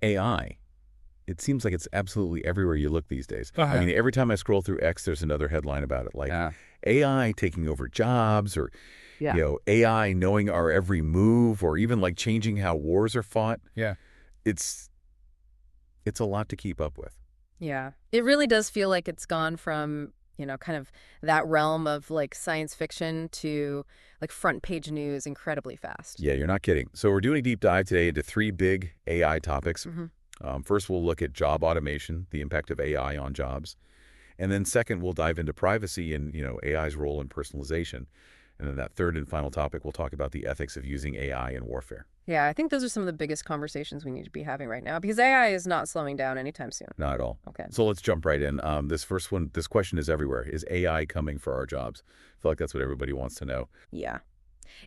AI, it seems like it's absolutely everywhere you look these days. I mean, every time I scroll through X, there's another headline about it, like AI taking over jobs, or AI knowing our every move, or even like changing how wars are fought. Yeah. It's a lot to keep up with. Yeah. It really does feel like it's gone from, kind of that realm of like science fiction to like front page news incredibly fast. Yeah, you're not kidding. So we're doing a deep dive today into 3 big AI topics. First, we'll look at job automation, the impact of AI on jobs. And then second, we'll dive into privacy and, AI's role in personalization. And then that third and final topic, we'll talk about the ethics of using AI in warfare. Yeah, I think those are some of the biggest conversations we need to be having right now because AI is not slowing down anytime soon. Not at all. Okay. So let's jump right in. This question is everywhere. Is AI coming for our jobs? I feel like that's what everybody wants to know. Yeah.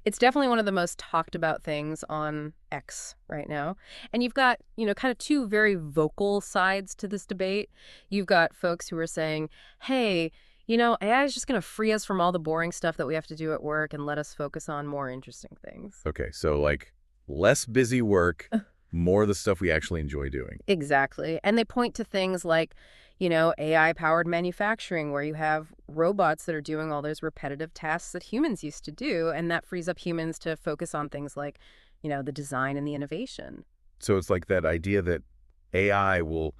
It's definitely one of the most talked about things on X right now. And you've got, kind of 2 very vocal sides to this debate. You've got folks who are saying, hey, AI is just going to free us from all the boring stuff that we have to do at work and let us focus on more interesting things. Okay, so like less busy work, more of the stuff we actually enjoy doing. Exactly. And they point to things like, AI-powered manufacturing, where you have robots that are doing all those repetitive tasks that humans used to do, and that frees up humans to focus on things like, the design and the innovation. So it's like that idea that AI will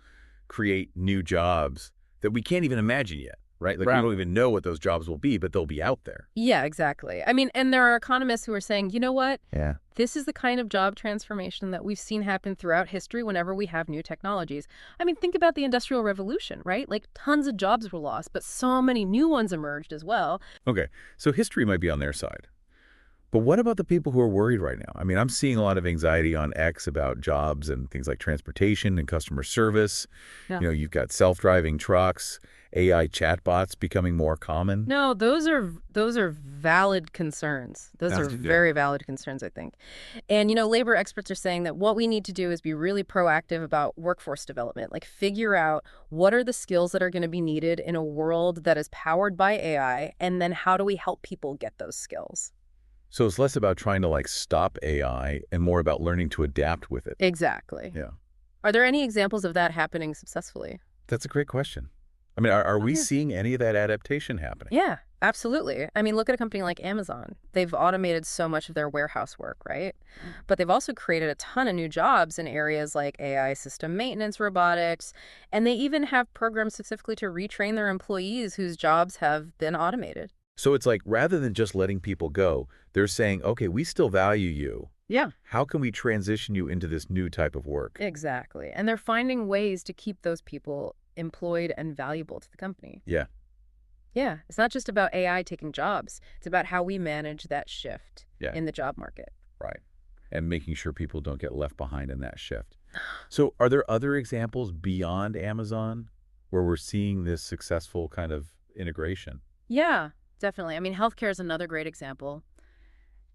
create new jobs that we can't even imagine yet, right? Like we don't even know what those jobs will be, but they'll be out there. Yeah, exactly. I mean, and there are economists who are saying, you know what? Yeah. This is the kind of job transformation that we've seen happen throughout history whenever we have new technologies. I mean, think about the Industrial Revolution, right? Like tons of jobs were lost, but so many new ones emerged as well. Okay, so history might be on their side. But what about the people who are worried right now? I mean, I'm seeing a lot of anxiety on X about jobs and things like transportation and customer service. Yeah. You've got self-driving trucks, AI chatbots becoming more common. No, those are valid concerns. Those are very valid concerns, I think. And, labor experts are saying that what we need to do is be really proactive about workforce development, like figure out what are the skills that are going to be needed in a world that is powered by AI, and then how do we help people get those skills? So it's less about trying to like stop AI and more about learning to adapt with it. Exactly. Yeah. Are there any examples of that happening successfully? That's a great question. I mean, are we seeing any of that adaptation happening? Yeah, absolutely. I mean, look at a company like Amazon. They've automated so much of their warehouse work, right? But they've also created a ton of new jobs in areas like AI system maintenance, robotics, and they even have programs specifically to retrain their employees whose jobs have been automated. So it's like rather than just letting people go, they're saying, okay, we still value you. Yeah. How can we transition you into this new type of work? Exactly. And they're finding ways to keep those people employed and valuable to the company. Yeah. Yeah. It's not just about AI taking jobs. It's about how we manage that shift in the job market. Right. And making sure people don't get left behind in that shift. So are there other examples beyond Amazon where we're seeing this successful kind of integration? Yeah, definitely. I mean, healthcare is another great example.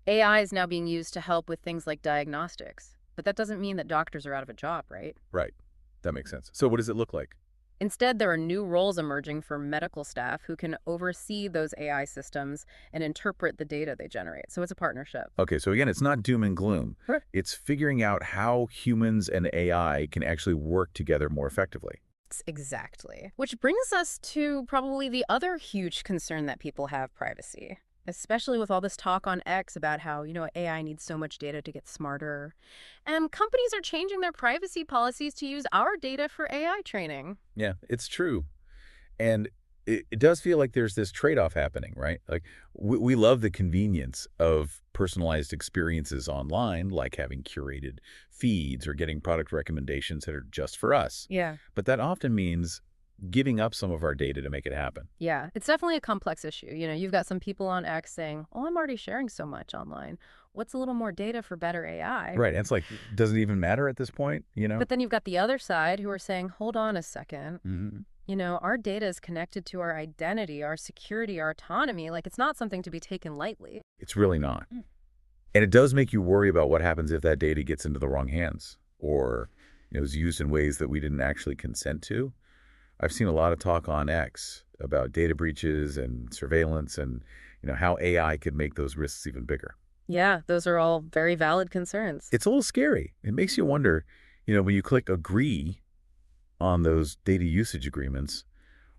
AI is now being used to help with things like diagnostics, but that doesn't mean that doctors are out of a job, right? Right. That makes sense. So what does it look like? Instead, there are new roles emerging for medical staff who can oversee those AI systems and interpret the data they generate. So it's a partnership. Okay, so again, it's not doom and gloom. Right. It's figuring out how humans and AI can actually work together more effectively. Exactly. Which brings us to probably the other huge concern that people have: privacy. Especially with all this talk on X about how, AI needs so much data to get smarter. And companies are changing their privacy policies to use our data for AI training. Yeah, it's true. And it does feel like there's this trade-off happening, right? Like we love the convenience of personalized experiences online, like having curated feeds or getting product recommendations that are just for us. Yeah. But that often means giving up some of our data to make it happen. Yeah, it's definitely a complex issue. You've got some people on X saying, oh, I'm already sharing so much online. What's a little more data for better AI? Right. And it's like, does it even matter at this point, But then you've got the other side who are saying, hold on a second. Mm-hmm. Our data is connected to our identity, our security, our autonomy. Like, it's not something to be taken lightly. It's really not. And it does make you worry about what happens if that data gets into the wrong hands or is used in ways that we didn't actually consent to. I've seen a lot of talk on X about data breaches and surveillance and, how AI could make those risks even bigger. Yeah, those are all very valid concerns. It's a little scary. It makes you wonder, When you click agree on those data usage agreements,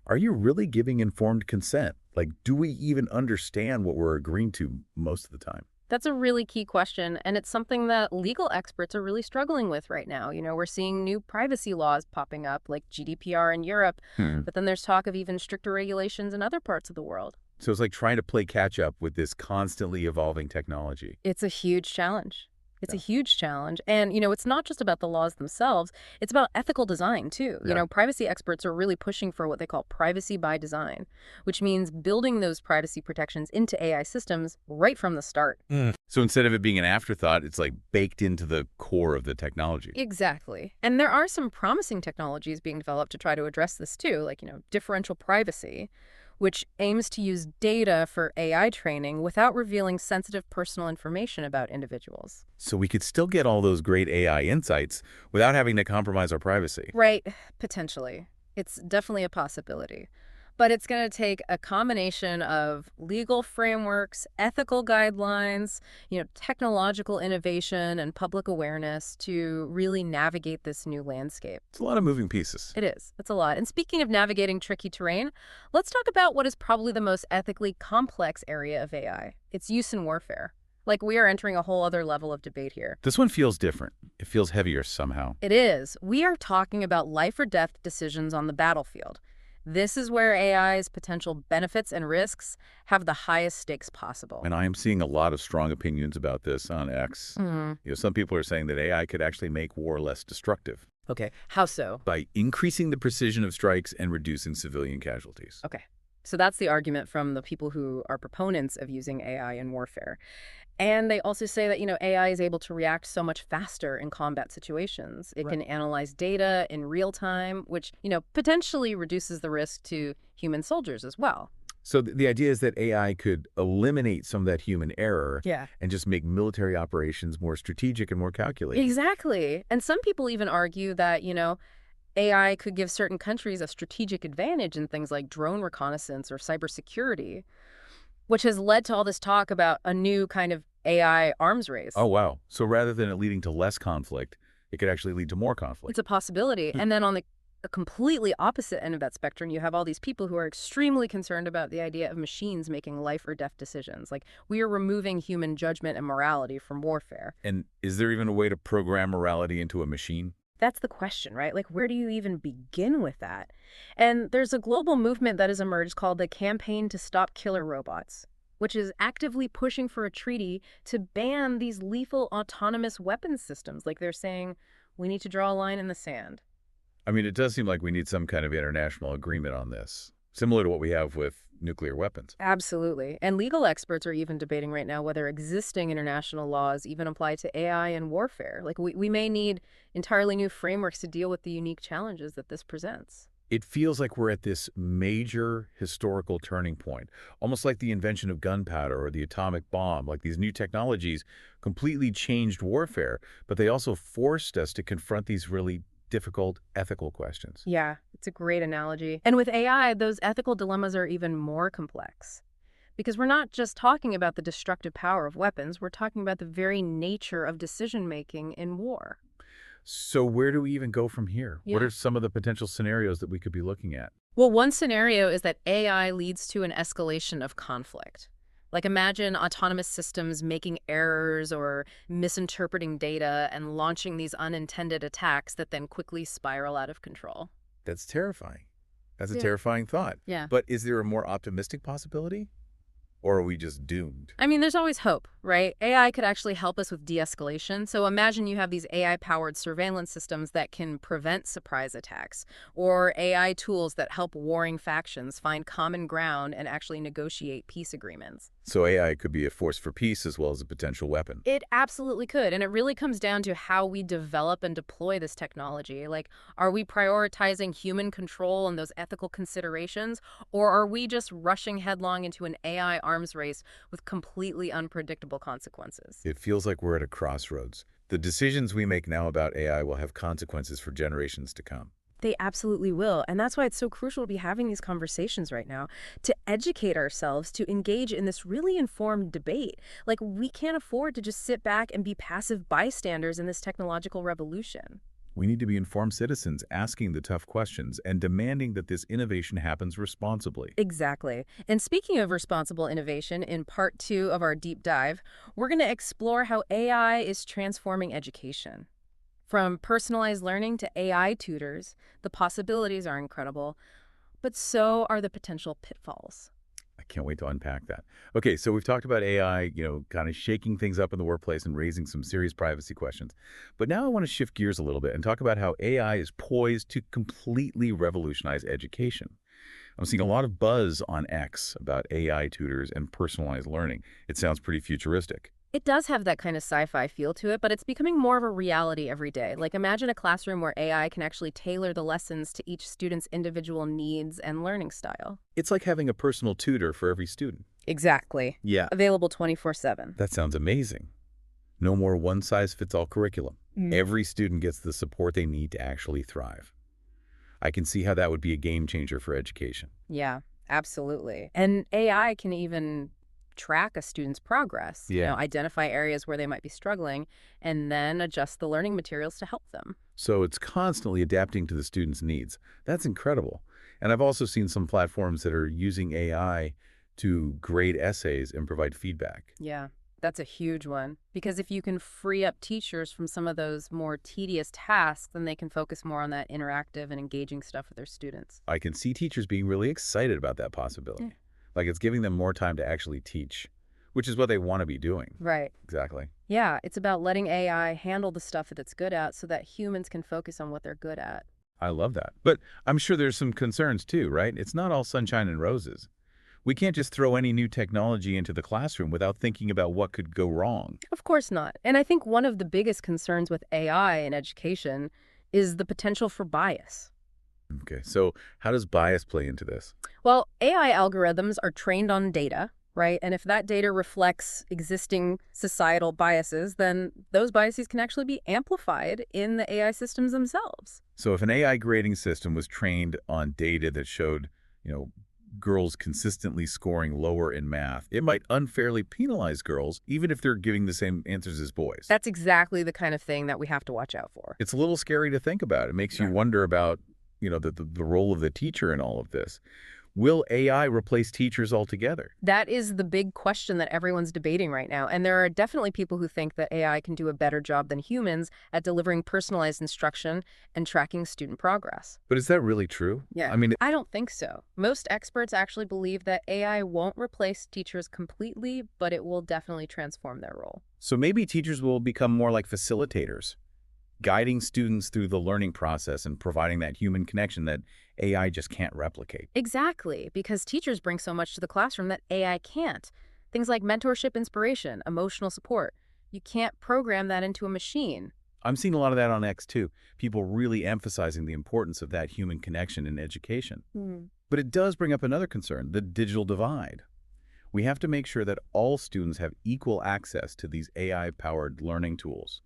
are you really giving informed consent? Like, do we even understand what we're agreeing to most of the time? That's a really key question, and it's something that legal experts are really struggling with right now. We're seeing new privacy laws popping up, like GDPR in Europe, Hmm. but then there's talk of even stricter regulations in other parts of the world. So it's like trying to play catch up with this constantly evolving technology. It's a huge challenge. It's a Yeah. huge challenge. And, it's not just about the laws themselves, it's about ethical design, too. Yeah. Privacy experts are really pushing for what they call privacy by design, which means building those privacy protections into AI systems right from the start. So instead of it being an afterthought, it's like baked into the core of the technology. Exactly. And there are some promising technologies being developed to try to address this, too, like, differential privacy, which aims to use data for AI training without revealing sensitive personal information about individuals. So we could still get all those great AI insights without having to compromise our privacy. Right, potentially. It's definitely a possibility. But it's going to take a combination of legal frameworks, ethical guidelines, technological innovation, and public awareness to really navigate this new landscape. It's a lot of moving pieces. It is. It's a lot. And speaking of navigating tricky terrain, let's talk about what is probably the most ethically complex area of AI. Its use in warfare. Like, we are entering a whole other level of debate here. This one feels different. It feels heavier somehow. It is. We are talking about life or death decisions on the battlefield. This is where AI's potential benefits and risks have the highest stakes possible. And I am seeing a lot of strong opinions about this on X. Some people are saying that AI could actually make war less destructive Okay, how so? by increasing the precision of strikes and reducing civilian casualties. Okay, so that's the argument from the people who are proponents of using AI in warfare. And they also say that, AI is able to react so much faster in combat situations. It can analyze data in real time, which, potentially reduces the risk to human soldiers as well. So the idea is that AI could eliminate some of that human error Yeah. and just make military operations more strategic and more calculated. Exactly. And some people even argue that, AI could give certain countries a strategic advantage in things like drone reconnaissance or cybersecurity, which has led to all this talk about a new kind of AI arms race. Oh, wow. So rather than it leading to less conflict, it could actually lead to more conflict. It's a possibility. And then on the completely opposite end of that spectrum, you have all these people who are extremely concerned about the idea of machines making life or death decisions. Like, we are removing human judgment and morality from warfare. And is there even a way to program morality into a machine? That's the question, right? Like, where do you even begin with that? And there's a global movement that has emerged called the Campaign to Stop Killer Robots, which is actively pushing for a treaty to ban these lethal autonomous weapons systems. Like, they're saying, we need to draw a line in the sand. I mean, it does seem like we need some kind of international agreement on this, similar to what we have with nuclear weapons. Absolutely. And legal experts are even debating right now whether existing international laws even apply to AI and warfare. Like, we may need entirely new frameworks to deal with the unique challenges that this presents. It feels like we're at this major historical turning point, almost like the invention of gunpowder or the atomic bomb. Like, these new technologies completely changed warfare, but they also forced us to confront these really difficult ethical questions. Yeah, it's a great analogy. And with AI, those ethical dilemmas are even more complex. Because we're not just talking about the destructive power of weapons, we're talking about the very nature of decision-making in war. So where do we even go from here? Yeah. What are some of the potential scenarios that we could be looking at? Well, one scenario is that AI leads to an escalation of conflict. Like, imagine autonomous systems making errors or misinterpreting data and launching these unintended attacks that then quickly spiral out of control. That's terrifying. That's a Yeah. terrifying thought. Yeah. But is there a more optimistic possibility? Or are we just doomed? I mean, there's always hope, right? AI could actually help us with de-escalation. So imagine you have these AI-powered surveillance systems that can prevent surprise attacks, or AI tools that help warring factions find common ground and actually negotiate peace agreements. So AI could be a force for peace as well as a potential weapon. It absolutely could. And it really comes down to how we develop and deploy this technology. Like, are we prioritizing human control and those ethical considerations, or are we just rushing headlong into an AI arms race with completely unpredictable consequences? It feels like we're at a crossroads. The decisions we make now about AI will have consequences for generations to come. They absolutely will. And that's why it's so crucial to be having these conversations right now, to educate ourselves, to engage in this really informed debate. Like, we can't afford to just sit back and be passive bystanders in this technological revolution. We need to be informed citizens asking the tough questions and demanding that this innovation happens responsibly. Exactly. And speaking of responsible innovation, in part 2 of our deep dive, we're going to explore how AI is transforming education. From personalized learning to AI tutors, the possibilities are incredible, but so are the potential pitfalls. I can't wait to unpack that. Okay, so we've talked about AI, kind of shaking things up in the workplace and raising some serious privacy questions. But now I want to shift gears a little bit and talk about how AI is poised to completely revolutionize education. I'm seeing a lot of buzz on X about AI tutors and personalized learning. It sounds pretty futuristic. It does have that kind of sci-fi feel to it, but it's becoming more of a reality every day. Like, imagine a classroom where AI can actually tailor the lessons to each student's individual needs and learning style. It's like having a personal tutor for every student. Exactly. Yeah. Available 24/7. That sounds amazing. No more one-size-fits-all curriculum. Every student gets the support they need to actually thrive. I can see how that would be a game changer for education. Yeah, absolutely. And AI can even track a student's progress, Yeah. identify areas where they might be struggling, and then adjust the learning materials to help them. So it's constantly adapting to the student's needs. That's incredible. And I've also seen some platforms that are using AI to grade essays and provide feedback. Yeah, that's a huge one. Because if you can free up teachers from some of those more tedious tasks, then they can focus more on that interactive and engaging stuff with their students. I can see teachers being really excited about that possibility. Yeah. Like it's giving them more time to actually teach, which is what they want to be doing. Right. Exactly. Yeah, it's about letting AI handle the stuff that it's good at so that humans can focus on what they're good at. I love that. But I'm sure there's some concerns too, right? It's not all sunshine and roses. We can't just throw any new technology into the classroom without thinking about what could go wrong. Of course not. And I think one of the biggest concerns with AI in education is the potential for bias. Okay, so how does bias play into this? Well, AI algorithms are trained on data, right? And if that data reflects existing societal biases, then those biases can actually be amplified in the AI systems themselves. So if an AI grading system was trained on data that showed, girls consistently scoring lower in math, it might unfairly penalize girls, even if they're giving the same answers as boys. That's exactly the kind of thing that we have to watch out for. It's a little scary to think about. It makes you wonder about, the role of the teacher in all of this. Will AI replace teachers altogether? That is the big question that everyone's debating right now. And there are definitely people who think that AI can do a better job than humans at delivering personalized instruction and tracking student progress. But is that really true? Yeah. I mean, I don't think so. Most experts actually believe that AI won't replace teachers completely, but it will definitely transform their role. so maybe teachers will become more like facilitators, guiding students through the learning process and providing that human connection that AI just can't replicate. Exactly, because teachers bring so much to the classroom that AI can't. Things like mentorship, inspiration, emotional support. You can't program that into a machine. I'm seeing a lot of that on X too, people really emphasizing the importance of that human connection in education. But it does bring up another concern, the digital divide. We have to make sure that all students have equal access to these AI-powered learning tools,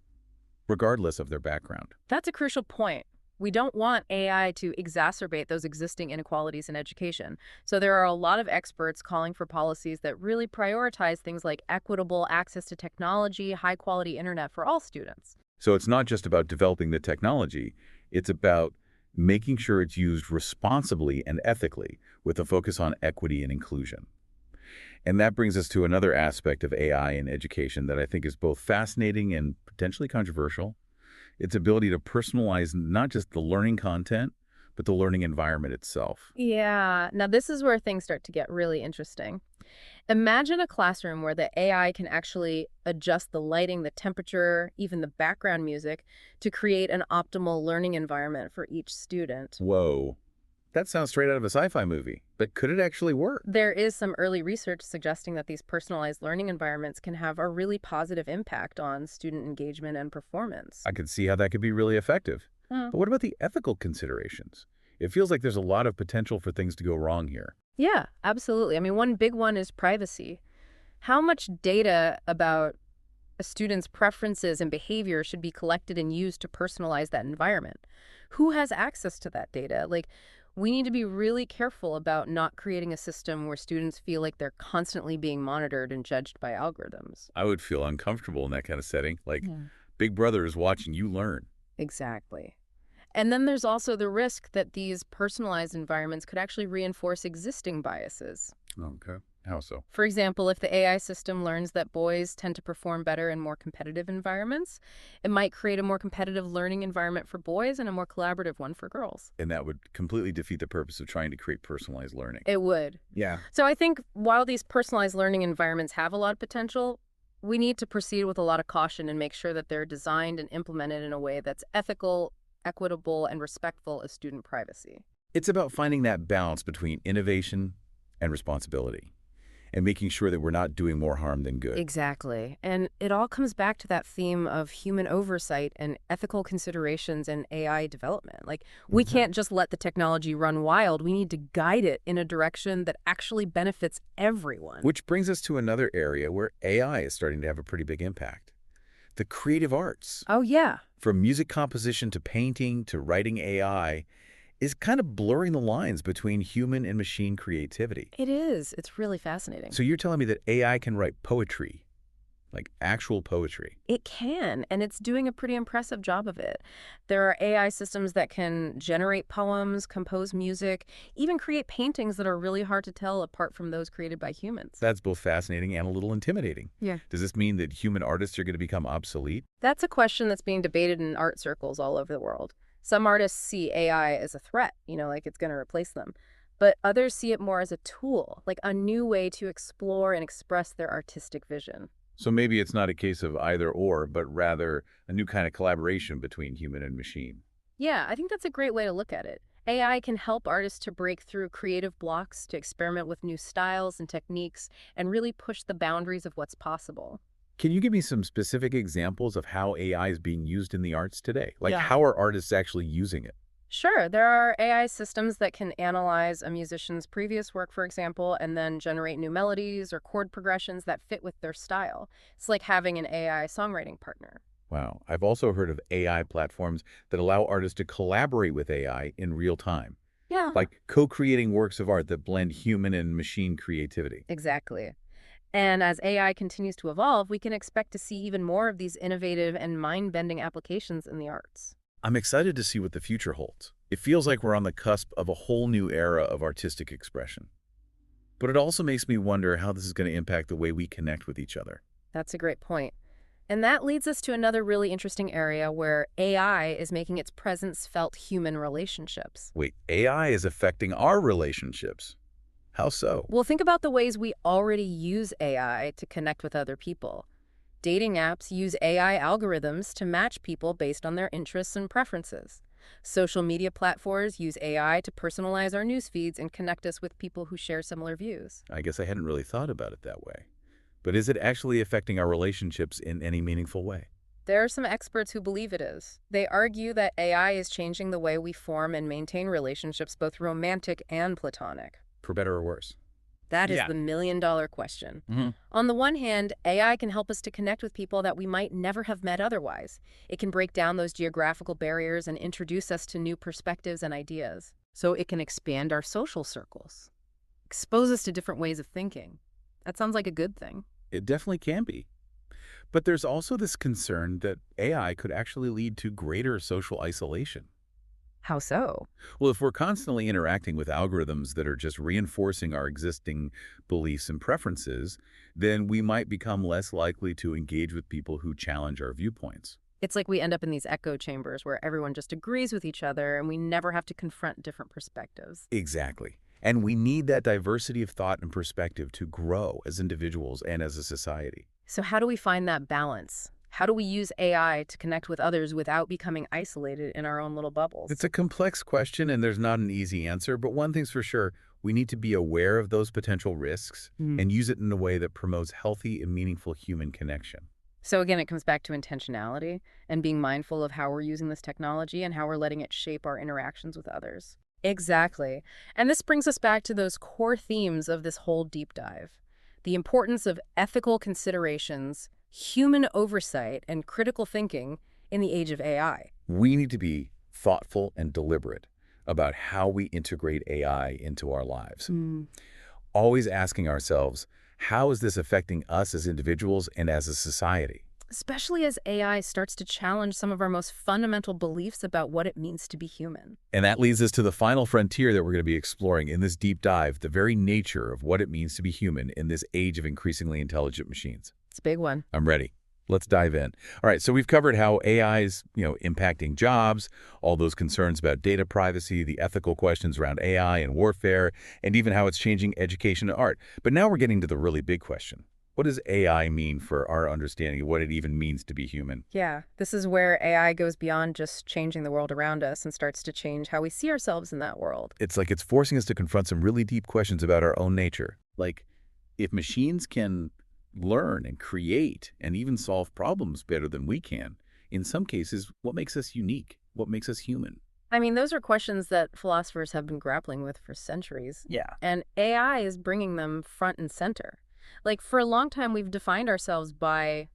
regardless of their background. That's a crucial point. We don't want AI to exacerbate those existing inequalities in education. So there are a lot of experts calling for policies that really prioritize things like equitable access to technology, high-quality internet for all students. So it's not just about developing the technology, it's about making sure it's used responsibly and ethically with a focus on equity and inclusion. And that brings us to another aspect of AI in education that I think is both fascinating and potentially controversial. Its ability to personalize not just the learning content, but the learning environment itself. Yeah, now this is where things start to get really interesting. Imagine a classroom where the AI can actually adjust the lighting, the temperature, even the background music to create an optimal learning environment for each student. Whoa, that sounds straight out of a sci-fi movie, but could it actually work? There is some early research suggesting that these personalized learning environments can have a really positive impact on student engagement and performance. I could see how that could be really effective. Hmm. But what about the ethical considerations? It feels like there's a lot of potential for things to go wrong here. Yeah, absolutely. I mean, one big one is privacy. How much data about a student's preferences and behavior should be collected and used to personalize that environment? Who has access to that data? Like, we need to be really careful about not creating a system where students feel like they're constantly being monitored and judged by algorithms. I would feel uncomfortable in that kind of setting. Like, Yeah. Big Brother is watching you learn. Exactly. And then there's also the risk that these personalized environments could actually reinforce existing biases. Okay. How so? For example, if the AI system learns that boys tend to perform better in more competitive environments, it might create a more competitive learning environment for boys and a more collaborative one for girls. And that would completely defeat the purpose of trying to create personalized learning. It would. Yeah. So I think while these personalized learning environments have a lot of potential, we need to proceed with a lot of caution and make sure that they're designed and implemented in a way that's ethical, equitable, and respectful of student privacy. It's about finding that balance between innovation and responsibility, and making sure that we're not doing more harm than good. Exactly. And it all comes back to that theme of human oversight and ethical considerations in AI development. Like, we can't just let the technology run wild. We need to guide it in a direction that actually benefits everyone. Which brings us to another area where AI is starting to have a pretty big impact. The creative arts. Oh, yeah. From music composition to painting to writing, AI is kind of blurring the lines between human and machine creativity. It is. It's really fascinating. So you're telling me that AI can write poetry, like actual poetry? It can, and it's doing a pretty impressive job of it. There are AI systems that can generate poems, compose music, even create paintings that are really hard to tell apart from those created by humans. That's both fascinating and a little intimidating. Yeah. Does this mean that human artists are going to become obsolete? That's a question that's being debated in art circles all over the world. Some artists see AI as a threat, like it's going to replace them. But others see it more as a tool, like a new way to explore and express their artistic vision. So maybe it's not a case of either or, but rather a new kind of collaboration between human and machine. Yeah, I think that's a great way to look at it. AI can help artists to break through creative blocks, to experiment with new styles and techniques, and really push the boundaries of what's possible. Can you give me some specific examples of how AI is being used in the arts today? Like, Yeah. how are artists actually using it? Sure, there are AI systems that can analyze a musician's previous work, for example, and then generate new melodies or chord progressions that fit with their style. It's like having an AI songwriting partner. Wow. I've also heard of AI platforms that allow artists to collaborate with AI in real time, Yeah. like co-creating works of art that blend human and machine creativity. Exactly. And as AI continues to evolve, we can expect to see even more of these innovative and mind-bending applications in the arts. I'm excited to see what the future holds. It feels like we're on the cusp of a whole new era of artistic expression. But it also makes me wonder how this is going to impact the way we connect with each other. That's a great point. And that leads us to another really interesting area where AI is making its presence felt human relationships. Wait, AI is affecting our relationships? How so? Well, think about the ways we already use AI to connect with other people. Dating apps use AI algorithms to match people based on their interests and preferences. Social media platforms use AI to personalize our news feeds and connect us with people who share similar views. I guess I hadn't really thought about it that way. But is it actually affecting our relationships in any meaningful way? There are some experts who believe it is. They argue that AI is changing the way we form and maintain relationships, both romantic and platonic. For better or worse? That is Yeah. the million-dollar question. Mm-hmm. On the one hand, AI can help us to connect with people that we might never have met otherwise. It can break down those geographical barriers and introduce us to new perspectives and ideas. So it can expand our social circles, expose us to different ways of thinking. That sounds like a good thing. It definitely can be. But there's also this concern that AI could actually lead to greater social isolation. How so? Well, if we're constantly interacting with algorithms that are just reinforcing our existing beliefs and preferences, then we might become less likely to engage with people who challenge our viewpoints. It's like we end up in these echo chambers where everyone just agrees with each other and we never have to confront different perspectives. Exactly. And we need that diversity of thought and perspective to grow as individuals and as a society. So how do we find that balance? How do we use AI to connect with others without becoming isolated in our own little bubbles? It's a complex question and there's not an easy answer, but one thing's for sure, we need to be aware of those potential risks and use it in a way that promotes healthy and meaningful human connection. So again, it comes back to intentionality and being mindful of how we're using this technology and how we're letting it shape our interactions with others. Exactly. And this brings us back to those core themes of this whole deep dive. The importance of ethical considerations, human oversight, and critical thinking in the age of AI. We need to be thoughtful and deliberate about how we integrate AI into our lives. Always asking ourselves, how is this affecting us as individuals and as a society? Especially as AI starts to challenge some of our most fundamental beliefs about what it means to be human. And that leads us to the final frontier that we're going to be exploring in this deep dive, the very nature of what it means to be human in this age of increasingly intelligent machines. It's a big one. I'm ready. Let's dive in. All right, so we've covered how AI is, impacting jobs, all those concerns about data privacy, the ethical questions around AI and warfare, and even how it's changing education and art. But now we're getting to the really big question. What does AI mean for our understanding of what it even means to be human? Yeah, this is where AI goes beyond just changing the world around us and starts to change how we see ourselves in that world. It's like it's forcing us to confront some really deep questions about our own nature. Like, if machines can learn and create and even solve problems better than we can, in some cases, what makes us unique? What makes us human? I mean, those are questions that philosophers have been grappling with for centuries. Yeah. And AI is bringing them front and center. Like, for a long time, we've defined ourselves by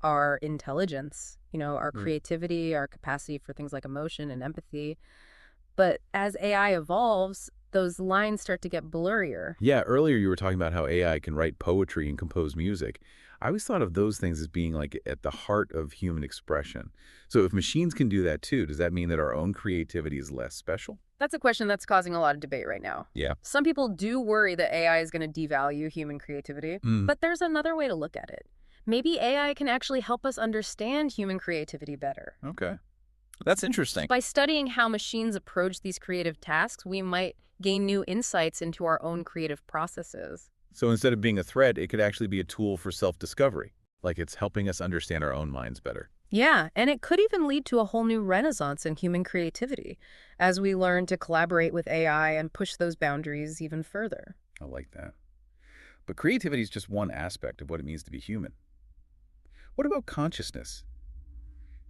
our intelligence, our creativity, our capacity for things like emotion and empathy. But as AI evolves, those lines start to get blurrier. Yeah, earlier you were talking about how AI can write poetry and compose music. I always thought of those things as being like at the heart of human expression. So if machines can do that too, does that mean that our own creativity is less special? That's a question that's causing a lot of debate right now. Yeah. Some people do worry that AI is going to devalue human creativity, but there's another way to look at it. Maybe AI can actually help us understand human creativity better. Okay. That's interesting. By studying how machines approach these creative tasks, we might gain new insights into our own creative processes. So instead of being a threat, it could actually be a tool for self-discovery. Like it's helping us understand our own minds better. Yeah, and it could even lead to a whole new renaissance in human creativity as we learn to collaborate with AI and push those boundaries even further. I like that. But creativity is just one aspect of what it means to be human. What about consciousness?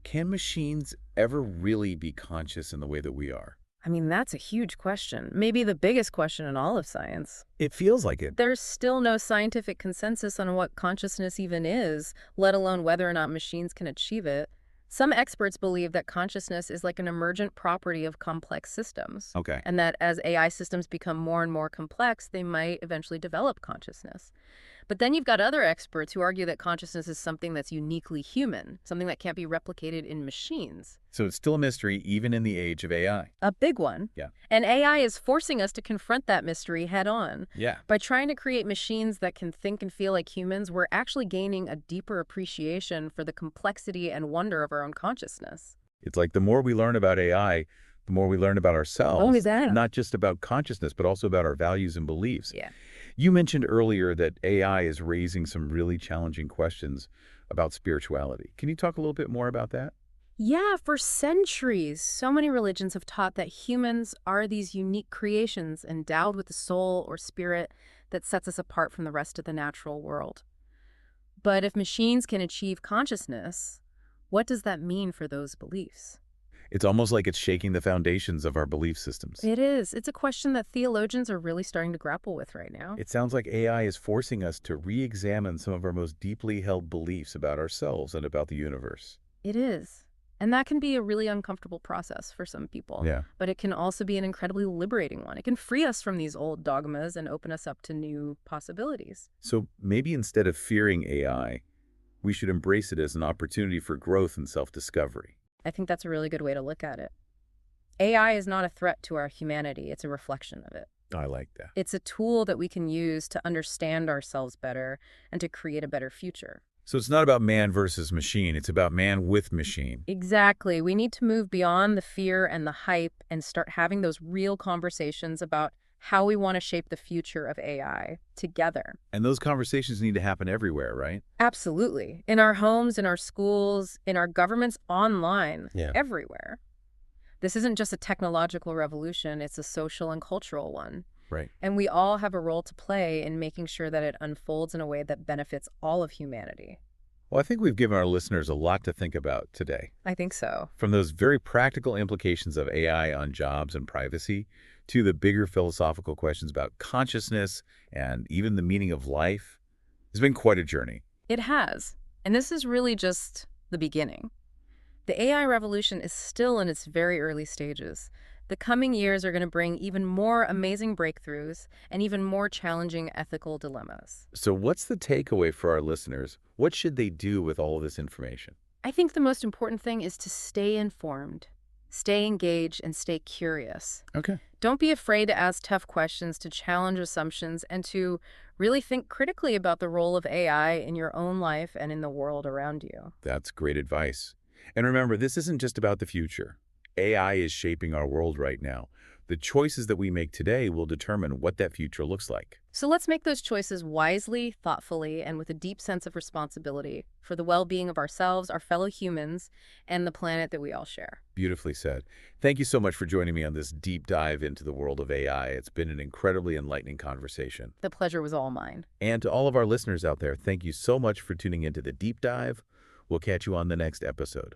Can machines ever really be conscious in the way that we are? I mean, that's a huge question. Maybe the biggest question in all of science. It feels like it. There's still no scientific consensus on what consciousness even is, let alone whether or not machines can achieve it. Some experts believe that consciousness is like an emergent property of complex systems. Okay. And that as AI systems become more and more complex, they might eventually develop consciousness. But then you've got other experts who argue that consciousness is something that's uniquely human, something that can't be replicated in machines. So it's still a mystery even in the age of AI. A big one. Yeah. And AI is forcing us to confront that mystery head on. Yeah. By trying to create machines that can think and feel like humans, we're actually gaining a deeper appreciation for the complexity and wonder of our own consciousness. It's like the more we learn about AI, the more we learn about ourselves. Oh, is that? Not just about consciousness, but also about our values and beliefs. Yeah. You mentioned earlier that AI is raising some really challenging questions about spirituality. Can you talk a little bit more about that? Yeah, for centuries, so many religions have taught that humans are these unique creations endowed with a soul or spirit that sets us apart from the rest of the natural world. But if machines can achieve consciousness, what does that mean for those beliefs? It's almost like it's shaking the foundations of our belief systems. It is. It's a question that theologians are really starting to grapple with right now. It sounds like AI is forcing us to re-examine some of our most deeply held beliefs about ourselves and about the universe. It is. And that can be a really uncomfortable process for some people. Yeah. But it can also be an incredibly liberating one. It can free us from these old dogmas and open us up to new possibilities. So maybe instead of fearing AI, we should embrace it as an opportunity for growth and self-discovery. I think that's a really good way to look at it. AI is not a threat to our humanity. It's a reflection of it. I like that. It's a tool that we can use to understand ourselves better and to create a better future. So it's not about man versus machine. It's about man with machine. Exactly. We need to move beyond the fear and the hype and start having those real conversations about how we want to shape the future of AI together. And those conversations need to happen everywhere, right? Absolutely. In our homes, in our schools, in our governments, online, Yeah. everywhere. This isn't just a technological revolution, it's a social and cultural one. Right. And we all have a role to play in making sure that it unfolds in a way that benefits all of humanity. Well, I think we've given our listeners a lot to think about today. I think so. From those very practical implications of AI on jobs and privacy to the bigger philosophical questions about consciousness and even the meaning of life. It's been quite a journey. It has. And this is really just the beginning. The AI revolution is still in its very early stages. The coming years are going to bring even more amazing breakthroughs and even more challenging ethical dilemmas. So what's the takeaway for our listeners? What should they do with all of this information? I think the most important thing is to stay informed, stay engaged, and stay curious. Okay. Don't be afraid to ask tough questions, to challenge assumptions, and to really think critically about the role of AI in your own life and in the world around you. That's great advice. And remember, this isn't just about the future. AI is shaping our world right now. The choices that we make today will determine what that future looks like. So let's make those choices wisely, thoughtfully, and with a deep sense of responsibility for the well-being of ourselves, our fellow humans, and the planet that we all share. Beautifully said. Thank you so much for joining me on this deep dive into the world of AI. It's been an incredibly enlightening conversation. The pleasure was all mine. And to all of our listeners out there, thank you so much for tuning into the deep dive. We'll catch you on the next episode.